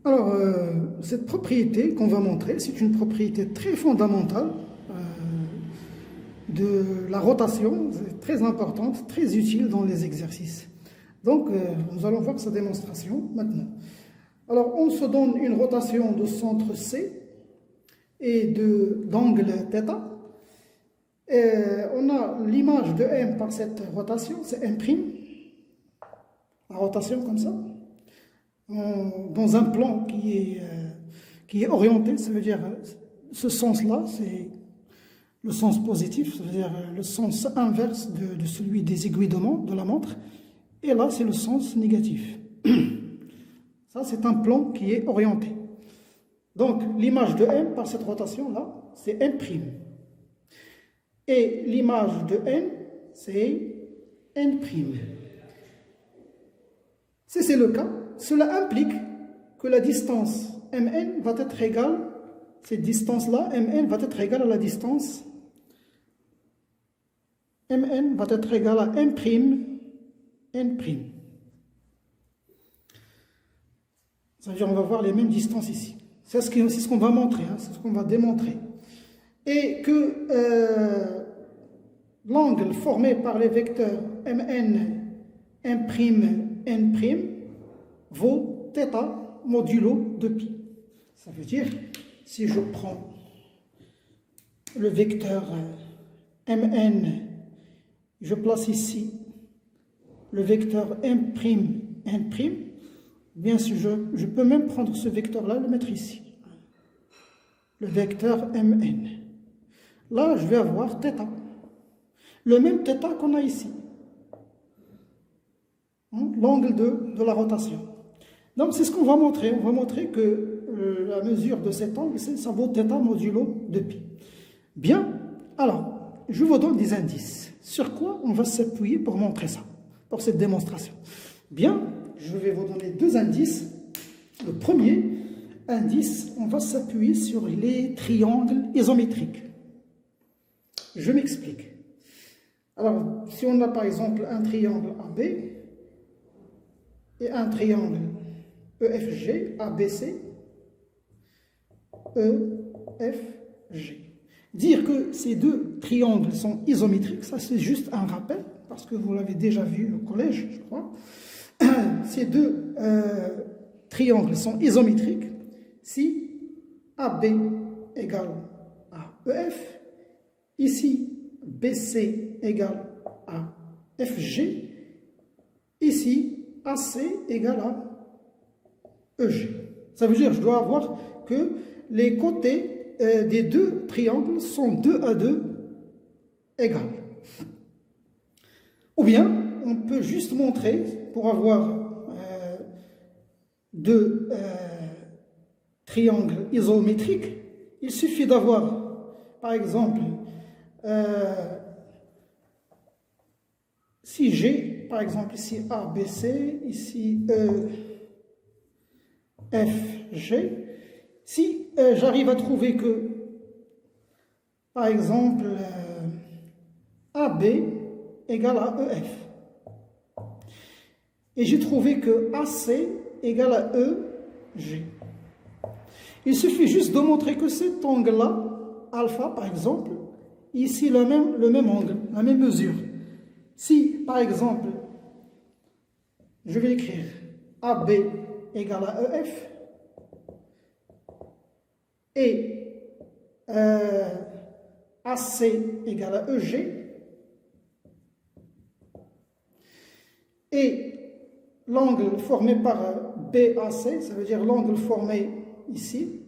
Alors, cette propriété qu'on va montrer, c'est une propriété très fondamentale de la rotation, très importante, très utile dans les exercices. Donc, nous allons voir sa démonstration maintenant. Alors, on se donne une rotation de centre C et d'angle θ. On a l'image de M par cette rotation, c'est M', la rotation comme ça, dans un plan qui est orienté, ça veut dire ce sens-là, c'est le sens positif, ça veut dire le sens inverse de celui des aiguilles de la montre, et là c'est le sens négatif. Ça c'est un plan qui est orienté. Donc l'image de M par cette rotation-là, c'est M'. Et l'image de N, c'est N'. Si c'est le cas, cela implique que la distance Mn va être égale, cette distance-là, Mn va être égale à la distance Mn va être égale à M', N'. Ça veut dire qu'on va voir les mêmes distances ici. C'est ce qu'on va montrer, hein, c'est ce qu'on va démontrer. Et que l'angle formé par les vecteurs Mn, M', N' vaut θ modulo de pi. Ça veut dire, si je prends le vecteur Mn, je place ici le vecteur M', N', bien sûr, je peux même prendre ce vecteur-là et le mettre ici. Le vecteur Mn. Là, je vais avoir θ. Le même θ qu'on a ici. L'angle de la rotation. Donc, c'est ce qu'on va montrer. On va montrer que la mesure de cet angle, ça vaut θ modulo de pi. Bien. Alors, je vous donne des indices. Sur quoi on va s'appuyer pour montrer ça, pour cette démonstration? Bien, je vais vous donner deux indices. Le premier indice, on va s'appuyer sur les triangles isométriques. Je m'explique. Alors, si on a par exemple un triangle AB et un triangle EFG, ABC, EFG. Dire que ces deux triangles sont isométriques, ça c'est juste un rappel, parce que vous l'avez déjà vu au collège, je crois. Ces deux triangles sont isométriques si AB égale à EF, ici BC égale à FG, ici AC égale à EG. Ça veut dire que je dois avoir que les côtés des deux triangles sont 2 à 2 égales. Ou bien, on peut juste montrer, pour avoir deux triangles isométriques, il suffit d'avoir, par exemple, si j'ai, par exemple, ici ABC, ici EFG, si j'arrive à trouver que, par exemple, AB égale à EF, et j'ai trouvé que AC égale à EG, il suffit juste de montrer que cet angle-là, alpha par exemple, ici le même angle, la même mesure. Si, par exemple, je vais écrire AB égale à EF, et AC égale à EG, et l'angle formé par BAC, ça veut dire l'angle formé ici,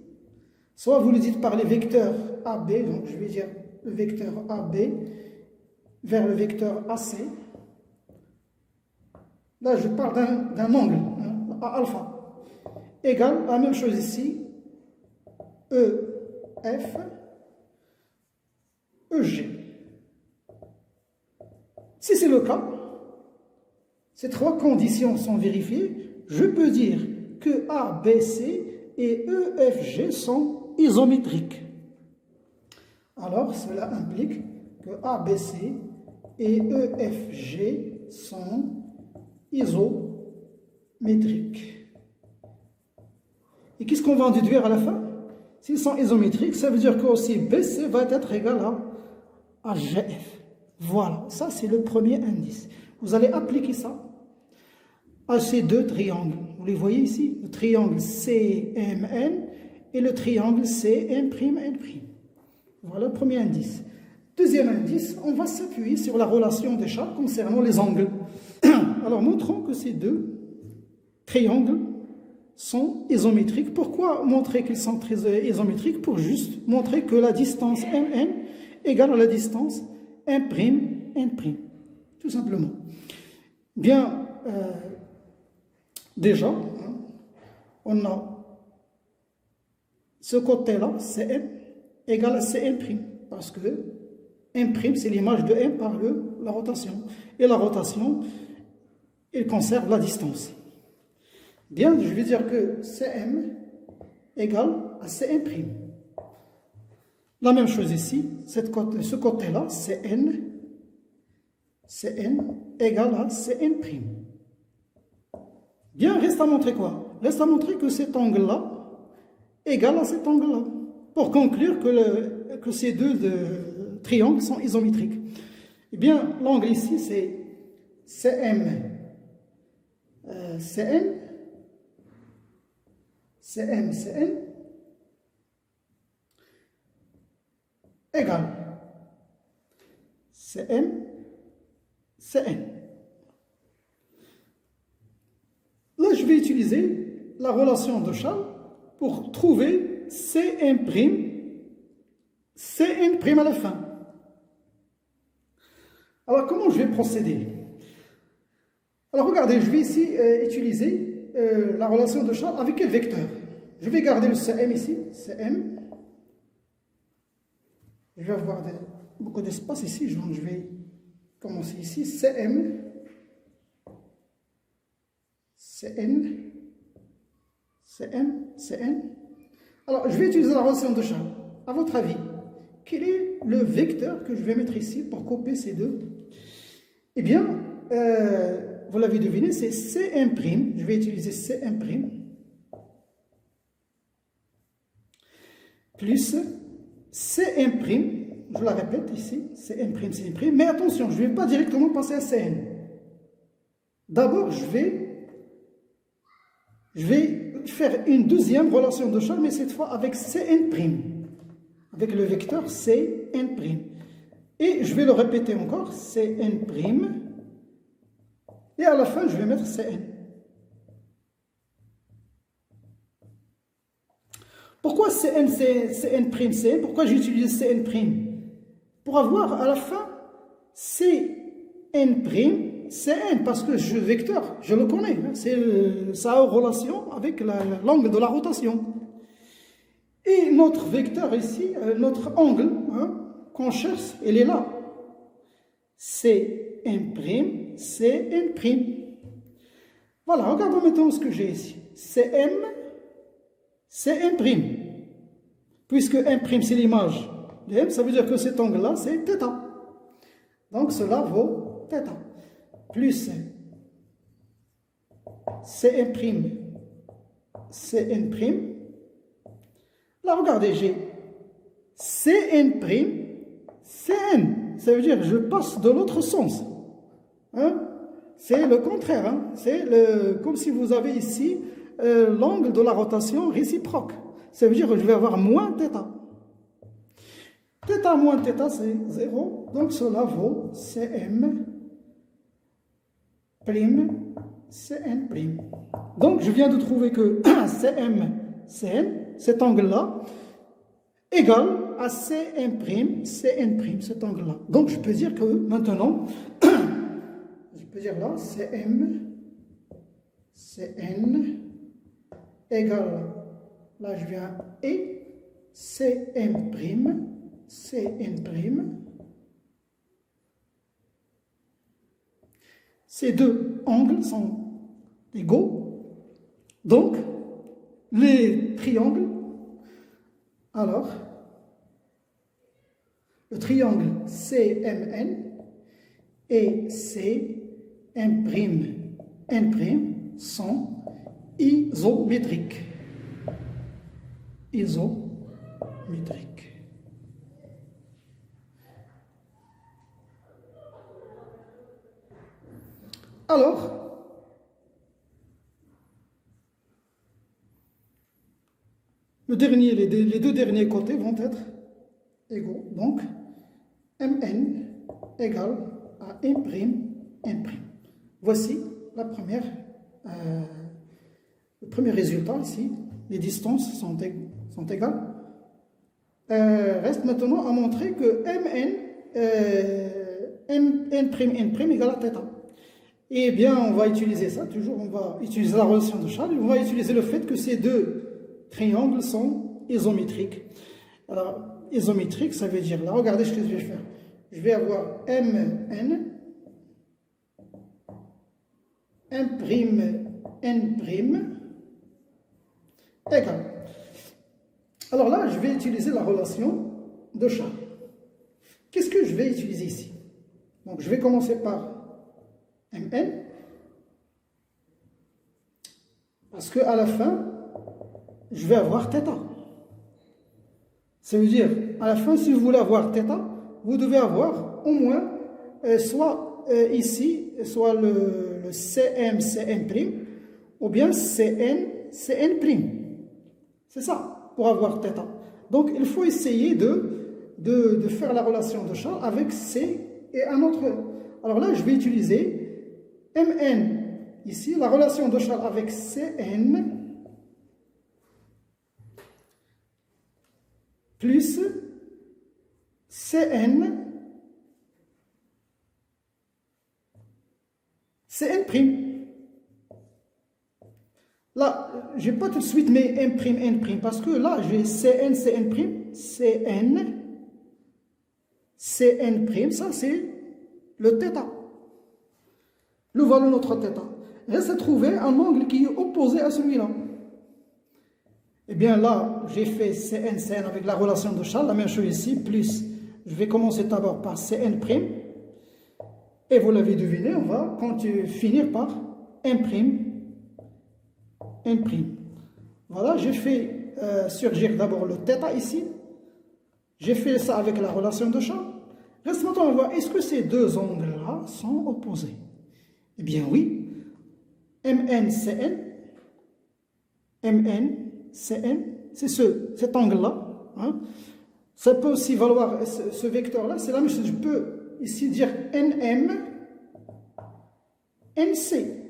soit vous le dites par les vecteurs AB, donc je vais dire le vecteur AB vers le vecteur AC. Là, je parle d'un angle, hein, alpha, égale la même chose ici, EF, EG. Si c'est le cas, ces trois conditions sont vérifiées, je peux dire que ABC et EFG sont isométriques. Alors, cela implique que ABC et EFG sont isométriques. Et qu'est-ce qu'on va en déduire à la fin? S'ils sont isométriques, ça veut dire que aussi BC va être égal à GF. Voilà, ça c'est le premier indice. Vous allez appliquer ça à ces deux triangles. Vous les voyez ici, le triangle CMN et le triangle CM'N'. Voilà le premier indice. Deuxième indice, on va s'appuyer sur la relation des chars concernant les angles. Alors montrons que ces deux triangles sont isométriques. Pourquoi montrer qu'ils sont très isométriques? Pour juste montrer que la distance MN égale à la distance M'N', tout simplement. Bien, déjà, on a ce côté-là, CM, égale à CM', parce que M', c'est l'image de M par la rotation. Et la rotation, il conserve la distance. Bien, je vais dire que CM égale à CM'. La même chose ici, ce côté-là, CN égale à CN'. Bien, reste à montrer quoi? Reste à montrer que cet angle-là égale à cet angle-là, pour conclure que ces deux triangles sont isométriques. Eh bien, l'angle ici, c'est CN égale CN. Là, je vais utiliser la relation de Charles pour trouver Cn' à la fin. Alors, comment je vais procéder? Alors, regardez, je vais ici utiliser la relation de Charles avec quel vecteur? Je vais garder le Cm ici, Cm. Je vais avoir beaucoup d'espace ici, donc je vais commencer ici, Cn. Alors, je vais utiliser la relation de Charles. À votre avis, quel est le vecteur que je vais mettre ici pour couper ces deux? Eh bien, vous l'avez deviné, c'est Cm'. Je vais utiliser Cm' plus Cm'. Je la répète ici, Cm'. Mais attention, je ne vais pas directement passer à Cn. D'abord, je vais faire une deuxième relation de Charles, mais cette fois avec Cn', avec le vecteur Cn'. Et je vais le répéter encore, Cn', et à la fin, je vais mettre Cn. Pourquoi Cn'? Pourquoi j'utilise Cn'? Pour avoir à la fin Cn', Cn, parce que ce vecteur, je le connais, ça a une relation avec l'angle de la rotation. Et notre vecteur ici, notre angle qu'on cherche, il est là. Cn'. Voilà, regardons maintenant ce que j'ai ici. Cn'. Puisque M' c'est l'image de M, ça veut dire que cet angle-là, c'est θ. Donc cela vaut θ. Plus Cn'. Là, regardez, j'ai Cn', Cn. Ça veut dire que je passe de l'autre sens. C'est le contraire. C'est comme si vous avez ici l'angle de la rotation réciproque. Ça veut dire que je vais avoir moins θ. Θ moins θ, c'est 0. Donc cela vaut Cm'. Cn'. Donc je viens de trouver que Cn, cet angle-là, égale à Cn', cet angle-là. Donc je peux dire que maintenant, je peux dire là, Cn égale, là je viens, et Cn'. Ces deux angles sont égaux. Donc, les triangles, alors, le triangle CMN et CM'N' sont isométriques. isométriques. Alors, les deux derniers côtés vont être égaux. Donc, Mn égale à M'N'. Voici le premier résultat ici. Les distances sont égales. Reste maintenant à montrer que N'N' égale à θ. Eh bien, on va utiliser ça, toujours on va utiliser la relation de Charles, on va utiliser le fait que ces deux triangles sont isométriques. Alors, isométrique, ça veut dire, là, regardez ce que je vais faire. Je vais avoir Mn, M'N' égal. Alors là, je vais utiliser la relation de Charles. Qu'est-ce que je vais utiliser ici? Donc, je vais commencer par Mn, parce qu'à la fin, je vais avoir θ. Ça veut dire, à la fin, si vous voulez avoir θ, vous devez avoir au moins, soit ici, soit le Cm, Cm', ou bien Cn, Cn'. C'est ça, pour avoir θ. Donc, il faut essayer de faire la relation de Charles avec C et un autre. Alors là, je vais utiliser Mn, ici, la relation de Charles avec Cn, plus Cn'. Là, je n'ai pas tout de suite mes M'N', parce que là, j'ai Cn', Cn', ça c'est le θ. Le voilà notre θ. Reste à trouver un angle qui est opposé à celui-là. Eh bien là, j'ai fait Cn avec la relation de Charles, la même chose ici, plus, je vais commencer d'abord par Cn', et vous l'avez deviné, on va finir par M'N'. Voilà, j'ai fait surgir d'abord le θ ici, j'ai fait ça avec la relation de Charles. Reste maintenant à voir, est-ce que ces deux angles-là sont opposés? Eh bien oui, MNCN, c'est cet angle-là. Hein. Ça peut aussi valoir, ce vecteur-là, c'est la même chose. Je peux ici dire NM, NC.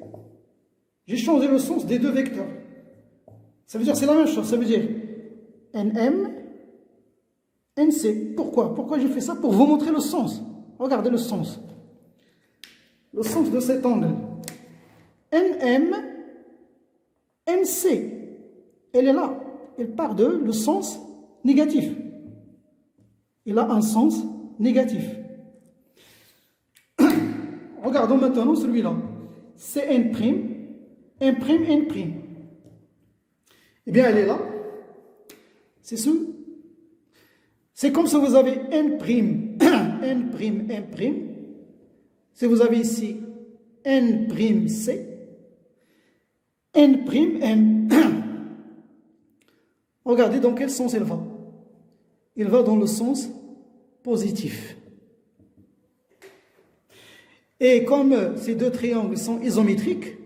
J'ai changé le sens des deux vecteurs. Ça veut dire c'est la même chose. Ça veut dire NM, NC. Pourquoi? Pourquoi j'ai fait ça? Pour vous montrer le sens. Regardez le sens. Le sens de cet angle. NM, NC. Elle est là. Elle part de le sens négatif. Il a un sens négatif. Regardons maintenant celui-là. CN', N'. Eh bien, elle est là. C'est ce. C'est comme si vous avez N', N'. Si vous avez ici N'C, N'M. Regardez dans quel sens il va. Il va dans le sens positif. Et comme ces deux triangles sont isométriques,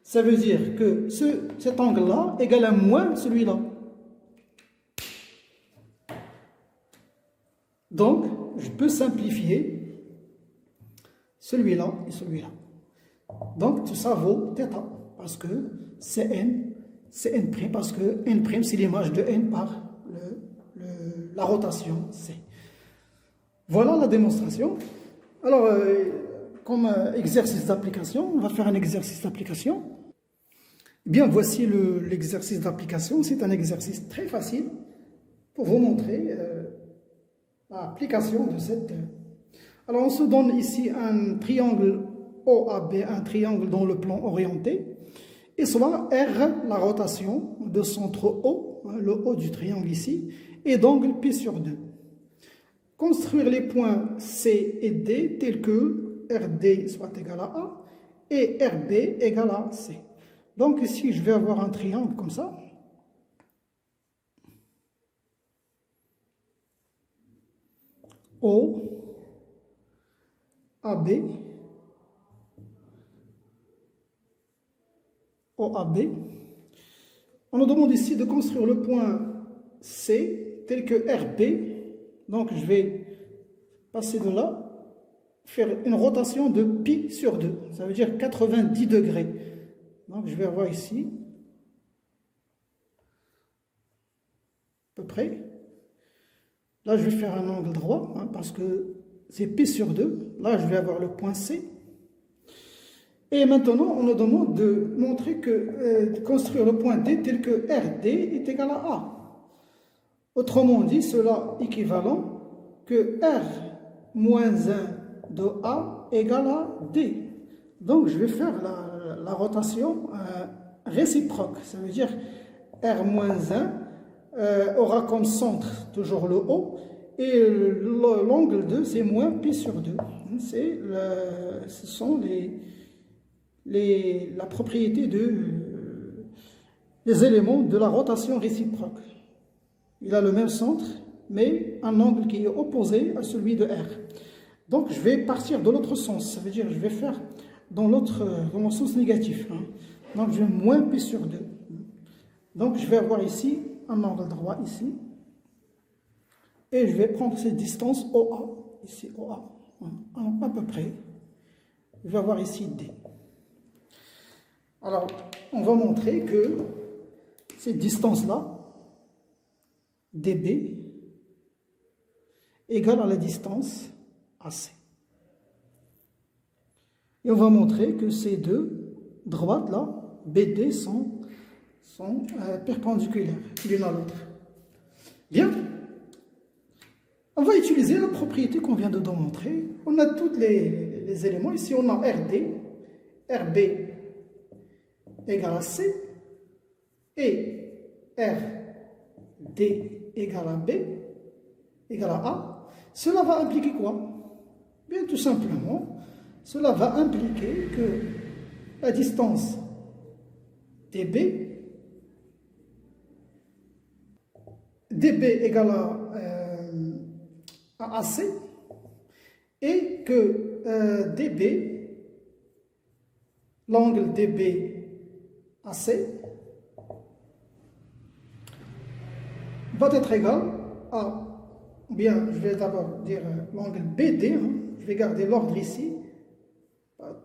ça veut dire que cet angle-là égale à moins celui-là. Donc, je peux simplifier celui-là et celui-là. Donc, tout ça vaut θ, parce que c'est N', parce que N', c'est l'image de N par la rotation C. Voilà la démonstration. Alors, comme exercice d'application, on va faire un exercice d'application. Eh bien, voici l'exercice d'application. C'est un exercice très facile pour vous montrer l'application de cette... Alors, on se donne ici un triangle OAB, un triangle dans le plan orienté, et soit R, la rotation de centre O, le haut du triangle ici, et d'angle P sur 2. Construire les points C et D tels que RD soit égal à A et RB égal à C. Donc ici, je vais avoir un triangle comme ça. OAB, OAB. On nous demande ici de construire le point C tel que RB. Donc je vais passer de là, faire une rotation de pi sur 2. Ça veut dire 90 degrés. Donc je vais avoir ici, à peu près. Là je vais faire un angle droit, parce que c'est pi sur 2. Là je vais avoir le point C. Et maintenant, on nous demande de montrer que, de construire le point D tel que RD est égal à A. Autrement dit, cela équivalent que R moins 1 de A égale à D. Donc, je vais faire la rotation réciproque. Ça veut dire R moins 1 aura comme centre toujours le haut et l'angle 2, c'est moins pi sur 2. Ce sont la propriété des éléments de la rotation réciproque. Il a le même centre, mais un angle qui est opposé à celui de R. Donc, je vais partir de l'autre sens. Ça veut dire que je vais faire dans le sens négatif. Donc, je vais moins pi sur 2. Donc, je vais avoir ici un angle droit, ici. Et je vais prendre cette distance OA, ici OA, à peu près. Je vais avoir ici D. Alors, on va montrer que cette distance-là, DB, égale à la distance AC. Et on va montrer que ces deux droites-là, BD, sont perpendiculaires l'une à l'autre. Bien. On va utiliser la propriété qu'on vient de démontrer. On a tous les éléments. Ici, on a RD, RB égale à C et RD égale à B égale à A. Cela va impliquer quoi? Bien, tout simplement, cela va impliquer que la distance DB égale à AC et que DB, l'angle DB AC va être égal à, ou bien je vais d'abord dire l'angle BD, je vais garder l'ordre ici,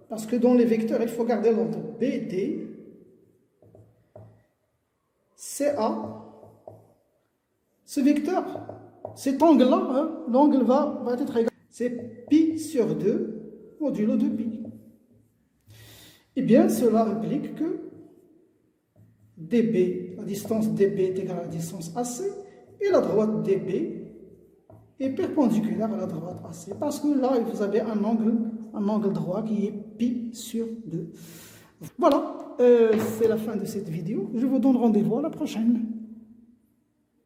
parce que dans les vecteurs il faut garder l'ordre BD, CA, ce vecteur, cet angle-là, l'angle va être égal, c'est pi sur 2 modulo de pi. Eh bien, cela implique que DB, la distance DB est égale à la distance AC, et la droite DB est perpendiculaire à la droite AC, parce que là, vous avez un angle droit qui est pi sur 2. Voilà, c'est la fin de cette vidéo. Je vous donne rendez-vous à la prochaine.